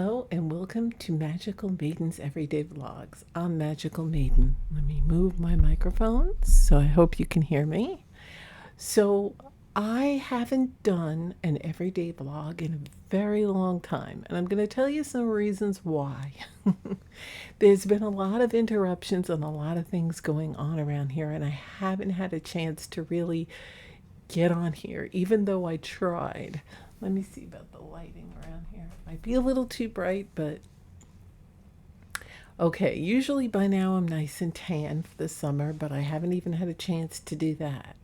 Hello and welcome to Magical Maiden's Everyday Vlogs. I'm Magical Maiden. Let me move my microphone so I hope you can hear me. So, I haven't done an everyday vlog in a very long time, and I'm going to tell you some reasons why. There's been a lot of interruptions and a lot of things going on around here, and I haven't had a chance to really get on here, even though I tried. Let me see about the lighting around here. Might be a little too bright, but okay. Usually by now I'm nice and tan for the summer, but I haven't even had a chance to do that.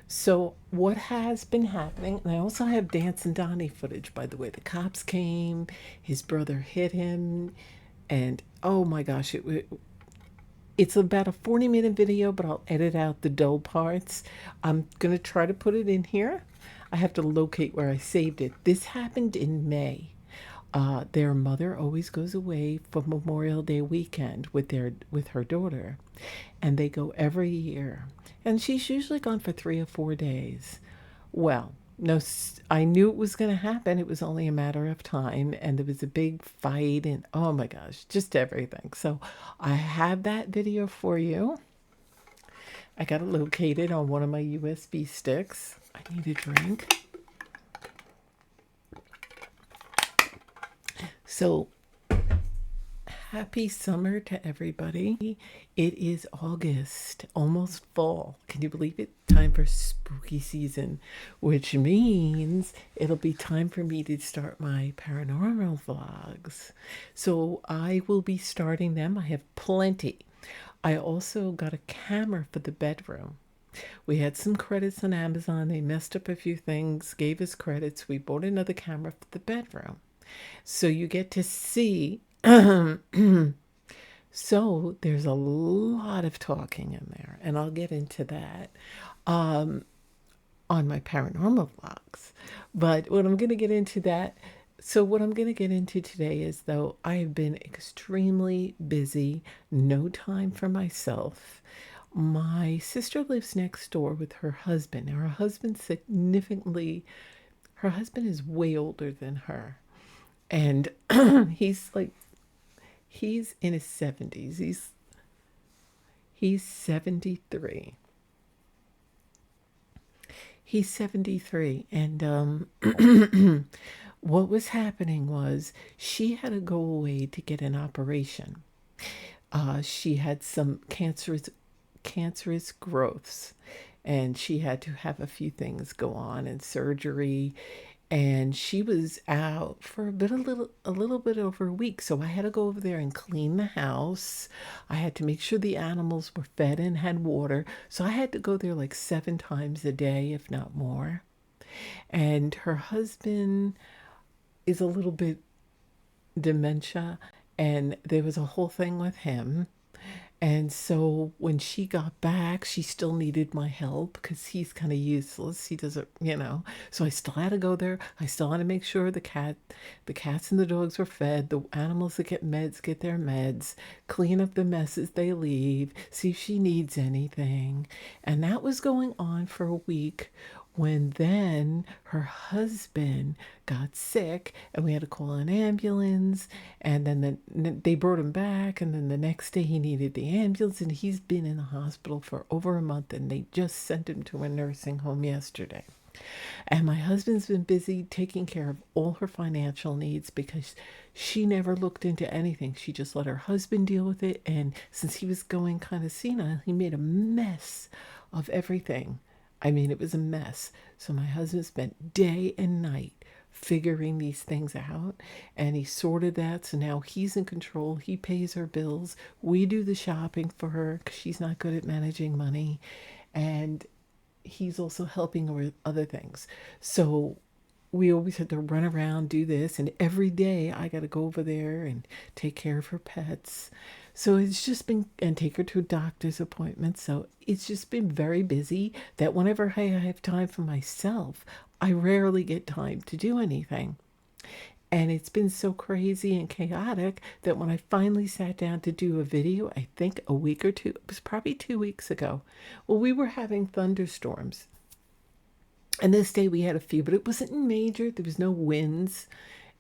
So, what has been happening, and I also have Dance and Donnie footage, by the way. The cops came, his brother hit him, and oh my gosh, it's about a 40-minute video, but I'll edit out the dull parts. I'm going to try to put it in here. I have to locate where I saved it. This happened in May. Their mother always goes away for Memorial Day weekend with her daughter, and they go every year. And she's usually gone for 3 or 4 days. Well, no, I knew it was going to happen. It was only a matter of time, and there was a big fight, and oh my gosh, just everything. So I have that video for you. I got it located on one of my USB sticks. I need a drink. So happy summer to everybody. It is August, almost fall. Can you believe it? Time for spooky season, which means it'll be time for me to start my paranormal vlogs. So I will be starting them. I have plenty. I also got a camera for the bedroom. We had some credits on Amazon. They messed up a few things, gave us credits. We bought another camera for the bedroom. So you get to see. So there's a lot of talking in there, and I'll get into that on my paranormal vlogs. But what I'm going to get into that. So what I'm going to get into today is, though, I have been extremely busy, no time for myself. My sister lives next door with her husband. Now, her husband is way older than her. And he's in his 70s. He's 73. He's 73. And what was happening was she had to go away to get an operation. She had some cancerous growths, and she had to have a few things go on and surgery, and she was out for a little bit over a week. So I had to go over there and clean the house. I had to make sure the animals were fed and had water. So I had to go there like 7 times a day, if not more. And her husband is a little bit dementia, and there was a whole thing with him. And so when she got back, she still needed my help because he's kind of useless. He doesn't. So I still had to go there. I still had to make sure the cats and the dogs were fed. The animals that get meds get their meds. Clean up the messes they leave. See if she needs anything. And that was going on for a week, when then her husband got sick and we had to call an ambulance, and then they brought him back, and then the next day he needed the ambulance, and he's been in the hospital for over a month, and they just sent him to a nursing home yesterday. And my husband's been busy taking care of all her financial needs because she never looked into anything. She just let her husband deal with it, and since he was going kind of senile, he made a mess of everything. I mean, it was a mess. So my husband spent day and night figuring these things out, and he sorted that. So now he's in control. He pays her bills. We do the shopping for her because she's not good at managing money. And he's also helping her with other things. So we always had to run around, do this, and every day I got to go over there and take care of her pets. So it's just been, and take her to a doctor's appointment. So it's just been very busy that whenever I have time for myself, I rarely get time to do anything. And it's been so crazy and chaotic that when I finally sat down to do a video, I think a week or two, it was probably 2 weeks ago, well, we were having thunderstorms. And this day we had a few, but it wasn't major. There was no winds.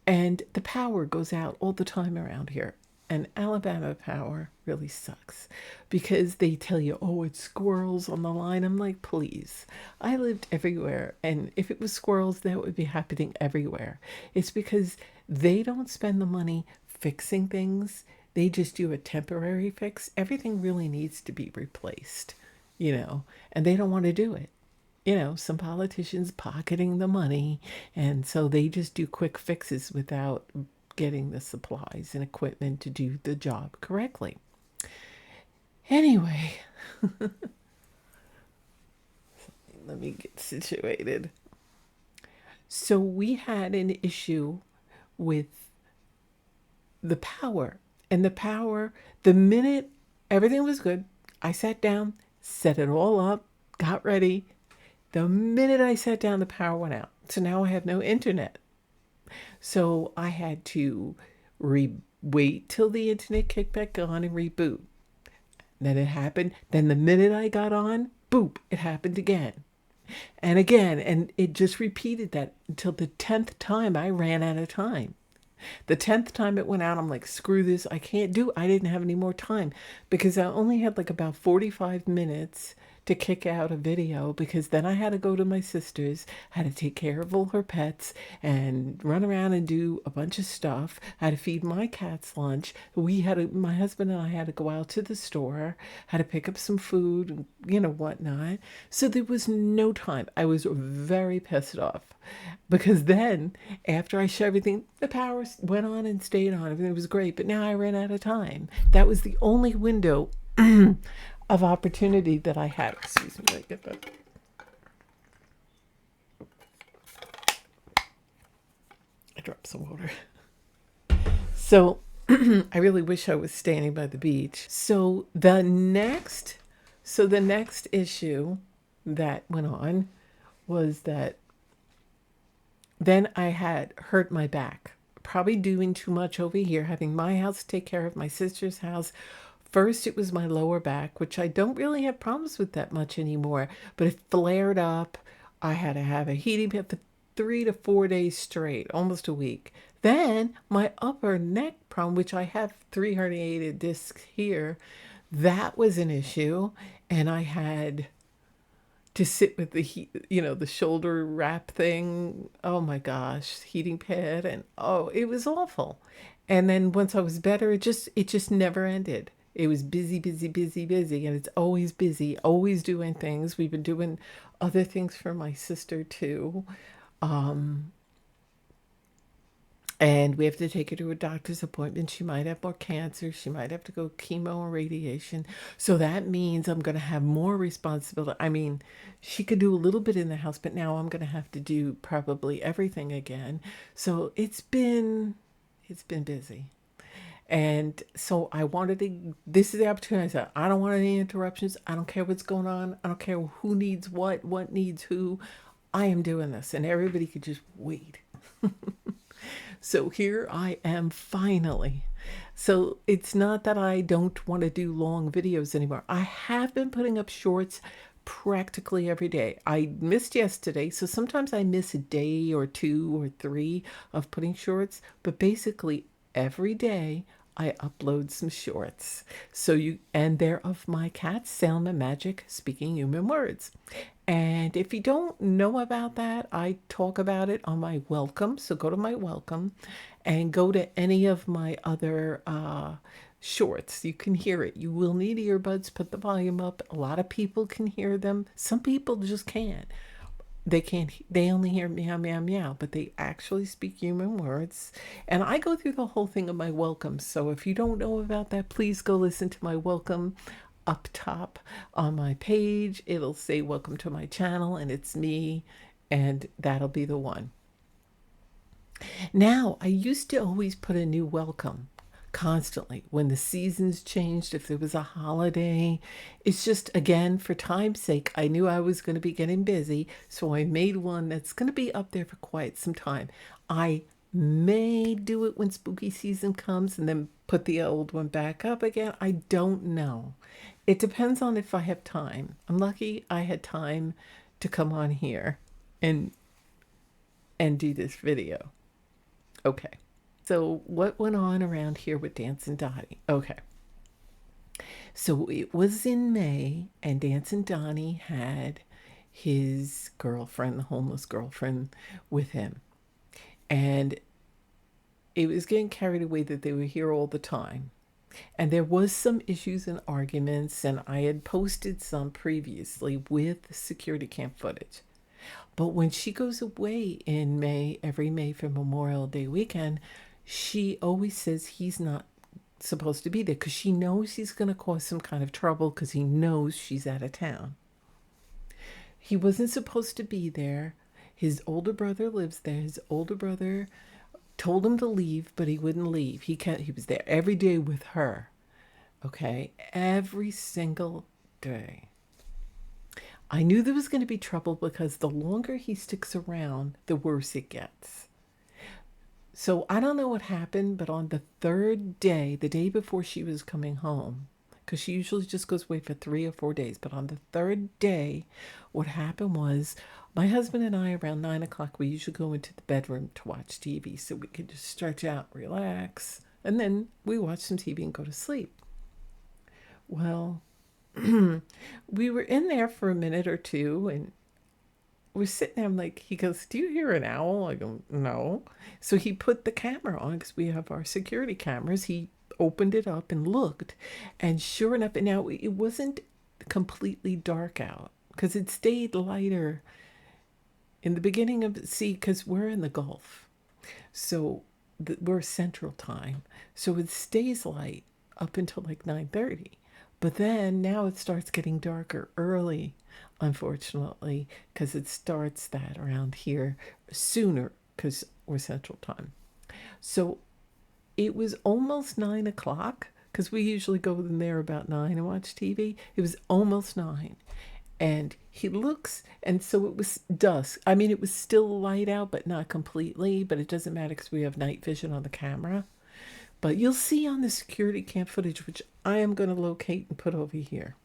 And the power goes out all the time around here. And Alabama power really sucks because they tell you, oh, it's squirrels on the line. I'm like, please. I lived everywhere. And if it was squirrels, that would be happening everywhere. It's because they don't spend the money fixing things, they just do a temporary fix. Everything really needs to be replaced, and they don't want to do it. Some politicians pocketing the money, and so they just do quick fixes without getting the supplies and equipment to do the job correctly. Anyway, let me get situated. So we had an issue with the power. And the power, the minute everything was good, I sat down, set it all up, got ready. The minute I sat down, the power went out. So now I have no internet. So I had to wait till the internet kicked back on and reboot. Then it happened. Then the minute I got on, boop, it happened again. And again. And it just repeated that until the 10th time I ran out of time. The 10th time it went out, I'm like, screw this. I can't do it. I didn't have any more time because I only had like about 45 minutes to kick out a video, because then I had to go to my sister's, had to take care of all her pets and run around and do a bunch of stuff. I had to feed my cats lunch. My husband and I had to go out to the store, had to pick up some food, whatnot. So there was no time. I was very pissed off because then after I shut everything, the power went on and stayed on. Everything was great, but now I ran out of time. That was the only window of opportunity that I had. Excuse me, let me get that. I dropped some water. So I really wish I was standing by the beach. So the next issue that went on was that then I had hurt my back, probably doing too much over here, having my house take care of my sister's house. First, it was my lower back, which I don't really have problems with that much anymore, but it flared up. I had to have a heating pad for 3 to 4 days straight, almost a week. Then my upper neck problem, which I have 3 herniated discs here, that was an issue. And I had to sit with the the shoulder wrap thing. Oh my gosh, heating pad, and oh, it was awful. And then once I was better, it just never ended. It was busy, busy, busy, busy, and it's always busy, always doing things. We've been doing other things for my sister too. And we have to take her to a doctor's appointment. She might have more cancer. She might have to go chemo and radiation. So that means I'm going to have more responsibility. I mean, she could do a little bit in the house, but now I'm going to have to do probably everything again. So it's been busy. And so this is the opportunity. I said, I don't want any interruptions. I don't care what's going on. I don't care who needs what needs who. I am doing this, and everybody could just wait. So here I am finally. So it's not that I don't want to do long videos anymore. I have been putting up shorts practically every day. I missed yesterday, so sometimes I miss a day or 2 or 3 of putting shorts, but basically every day I upload some shorts. And they're of my cat Selma Magic speaking human words. And if you don't know about that, I talk about it on my welcome. So go to my welcome and go to any of my other shorts. You can hear it. You will need earbuds. Put the volume up. A lot of people can hear them. Some people just can't. They only hear meow, meow, meow, but they actually speak human words. And I go through the whole thing of my welcome. So if you don't know about that, please go listen to my welcome up top on my page. It'll say welcome to my channel, and it's me, and that'll be the one. Now, I used to always put a new welcome constantly when the seasons changed, if there was a holiday. It's just, again, for time's sake, I knew I was going to be getting busy, so I made one that's going to be up there for quite some time. I may do it when spooky season comes and then put the old one back up again. I don't know. It depends on if I have time. I'm lucky I had time to come on here and do this video. Okay. So what went on around here with Dancing Dottie? Okay. So it was in May, and Dancing Donnie had his girlfriend, the homeless girlfriend, with him. And it was getting carried away that they were here all the time. And there was some issues and arguments, and I had posted some previously with security cam footage. But when she goes away in May, every May for Memorial Day weekend, she always says he's not supposed to be there because she knows he's going to cause some kind of trouble because he knows she's out of town. He wasn't supposed to be there. His older brother lives there. His older brother told him to leave, but he wouldn't leave. He was there every day with her. Okay, every single day. I knew there was going to be trouble because the longer he sticks around, the worse it gets. So I don't know what happened, but on the third day, the day before she was coming home, because she usually just goes away for 3 or 4 days, but on the third day, what happened was my husband and I, around 9 o'clock, we usually go into the bedroom to watch TV so we could just stretch out, relax, and then we watch some TV and go to sleep. Well, we were in there for a minute or two, and we're sitting there. I'm like, he goes, "Do you hear an owl?" I go, "No." So he put the camera on because we have our security cameras. He opened it up and looked, and sure enough, and now it wasn't completely dark out because it stayed lighter in the beginning of, see, because we're in the Gulf, so we're Central Time, so it stays light up until like 9:30. But then now it starts getting darker early, unfortunately, because it starts that around here sooner because we're Central Time. So it was almost 9 o'clock because we usually go in there about 9 and watch TV. It was almost 9. And he looks, and so it was dusk. I mean, it was still light out, but not completely. But it doesn't matter because we have night vision on the camera. But you'll see on the security cam footage, which I am going to locate and put over here.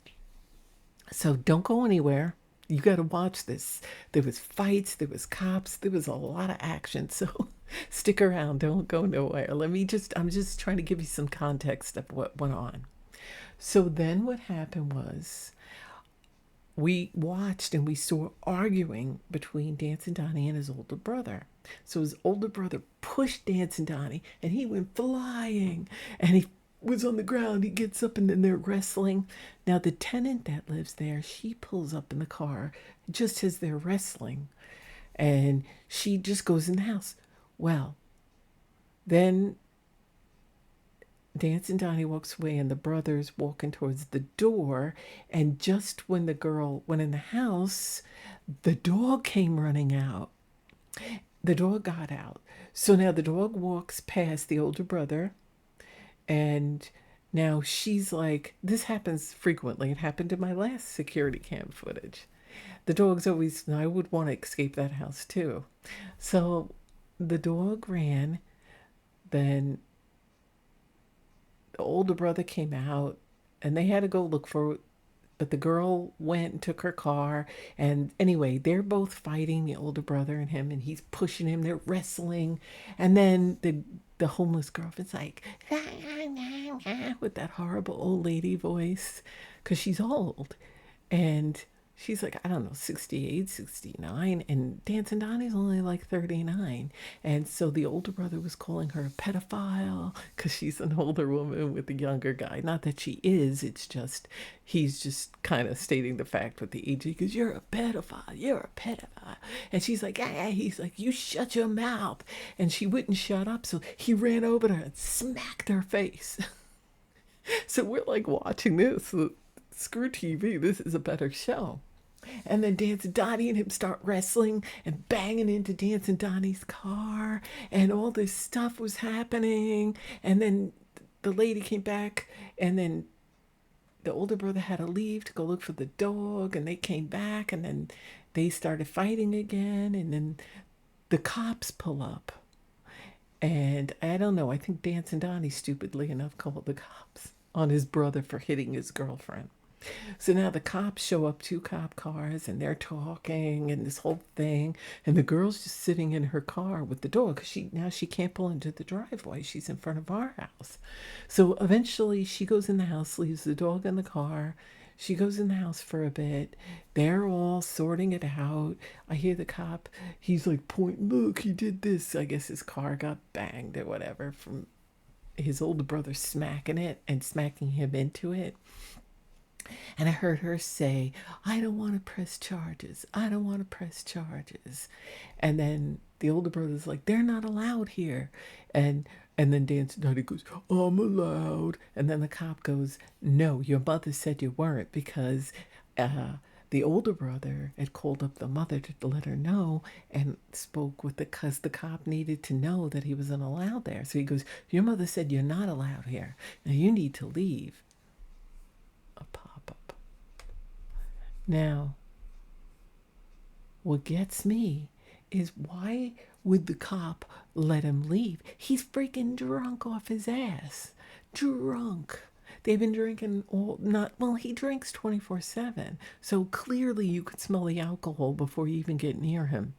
So don't go anywhere. You got to watch this. There was fights, there was cops, there was a lot of action. So stick around. Don't go nowhere. I'm just trying to give you some context of what went on. So then what happened was we watched and we saw arguing between Dancing Donnie and his older brother. So his older brother pushed Dancing Donnie and he went flying and he was on the ground. He gets up and then they're wrestling. Now, the tenant that lives there, she pulls up in the car just as they're wrestling and she just goes in the house. Well, then Dancing Donnie walks away, and the brother's walking towards the door. And just when the girl went in the house, the dog came running out. The dog got out. So now the dog walks past the older brother, and now she's like, this happens frequently. It happened in my last security cam footage. The dog's always, I would want to escape that house too. So the dog ran, then the older brother came out and they had to go look for it, but the girl went and took her car. And anyway, they're both fighting, the older brother and him, and he's pushing him, they're wrestling. And then the homeless girlfriend's like with that horrible old lady voice because she's old, and she's like, I don't know, 68, 69, and Dancing Donnie's only like 39. And so the older brother was calling her a pedophile because she's an older woman with a younger guy. Not that she is, it's just, he's just kind of stating the fact with the age. He goes, "You're a pedophile, you're a pedophile." And she's like, "Ah," he's like, "You shut your mouth." And she wouldn't shut up, so he ran over to her and smacked her face. So we're like watching this. Screw TV, this is a better show. And then Dancing Donnie and him start wrestling and banging into Dancing Donnie's car, and all this stuff was happening. And then the lady came back, and then the older brother had to leave to go look for the dog, and they came back, and then they started fighting again. And then the cops pull up, and I don't know, I think Dancing Donnie, stupidly enough, called the cops on his brother for hitting his girlfriend. So now the cops show up, two cop cars, and they're talking and this whole thing. And the girl's just sitting in her car with the dog because she can't pull into the driveway. She's in front of our house. So eventually she goes in the house, leaves the dog in the car. She goes in the house for a bit. They're all sorting it out. I hear the cop, he's like pointing, look, he did this. I guess his car got banged or whatever from his older brother smacking it and smacking him into it. And I heard her say, I don't want to press charges. I don't want to press charges. And then the older brother's like, they're not allowed here. And then Dancing Daddy goes, I'm allowed. And then the cop goes, no, your mother said you weren't because uh, the older brother had called up the mother to let her know and spoke with because the cop needed to know that he wasn't allowed there. So he goes, your mother said you're not allowed here. Now you need to leave. A pop up. Now, what gets me is why would the cop let him leave? He's freaking drunk off his ass. Drunk. They've been drinking all not well, he drinks 24/7. So clearly you could smell the alcohol before you even get near him.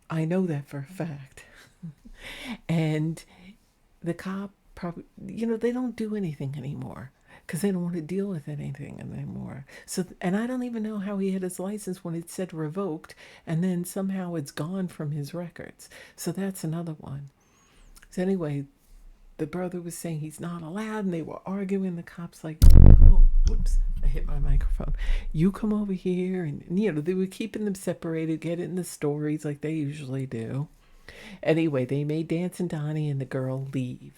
I know that for a fact. And the cop probably, they don't do anything anymore because they don't want to deal with anything anymore. So, and I don't even know how he had his license when it said revoked, and then somehow it's gone from his records. So that's another one. So anyway, the brother was saying he's not allowed, and they were arguing. The cops like, oh, whoops, I hit my microphone. You come over here, and they were keeping them separated, getting the stories like they usually do. Anyway, they made Dancing Donnie and the girl leave.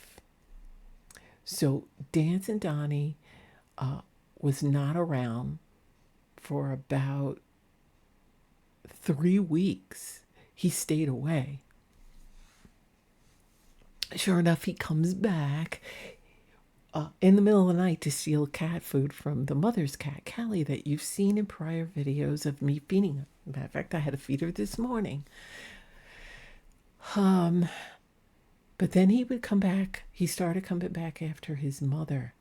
So Dancing Donnie uh, was not around for about 3 weeks. He stayed away. Sure enough, he comes back in the middle of the night to steal cat food from the mother's cat, Callie, that you've seen in prior videos of me feeding her. Matter of fact, I had to feed her this morning. Um, but then he would come back. He started coming back after his mother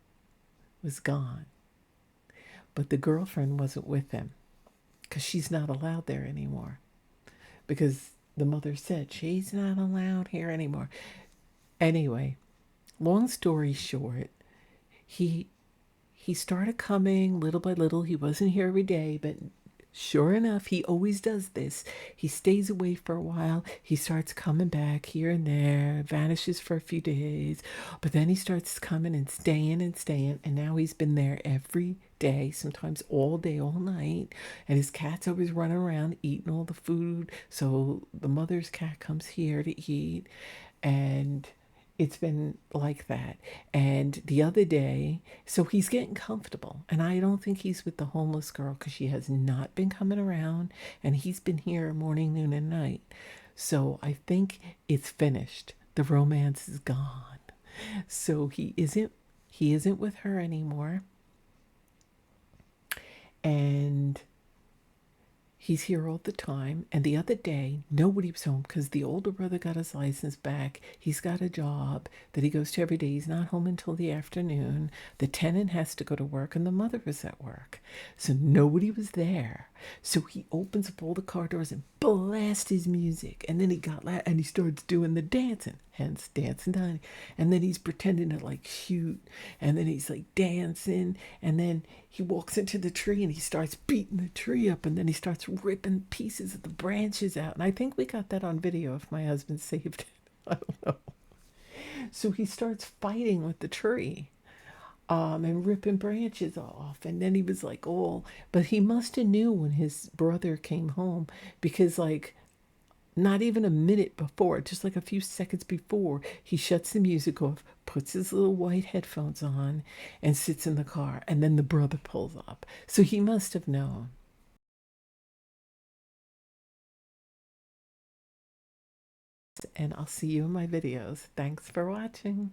was gone. But the girlfriend wasn't with him because she's not allowed there anymore. Because the mother said she's not allowed here anymore. Anyway, long story short, he he started coming little by little. He wasn't here every day, but sure enough, he always does this. He stays away for a while. He starts coming back here and there, vanishes for a few days, but then he starts coming and staying and staying. And now he's been there every day, sometimes all day, all night. And his cat's always running around eating all the food. So the mother's cat comes here to eat. And it's been like that. And the other day, so he's getting comfortable. And I don't think he's with the homeless girl because she has not been coming around. And he's been here morning, noon, and night. So I think it's finished. The romance is gone. So he isn't with her anymore. And he's here all the time. And the other day, nobody was home because the older brother got his license back. He's got a job that he goes to every day. He's not home until the afternoon. The tenant has to go to work, and the mother was at work. So nobody was there. So he opens up all the car doors and blasts his music. And then and he starts doing the dancing, hence Dancing Donnie. And then he's pretending to like shoot. And then he's like dancing. And then he walks into the tree and he starts beating the tree up. And then he starts ripping pieces of the branches out. And I think we got that on video if my husband saved it. I don't know. So he starts fighting with the tree and ripping branches off. And then he was like, oh, but he must have knew when his brother came home because, like, not even a minute before, just like a few seconds before, he shuts the music off, puts his little white headphones on, and sits in the car. And then the brother pulls up. So he must have known. And I'll see you in my videos. Thanks for watching.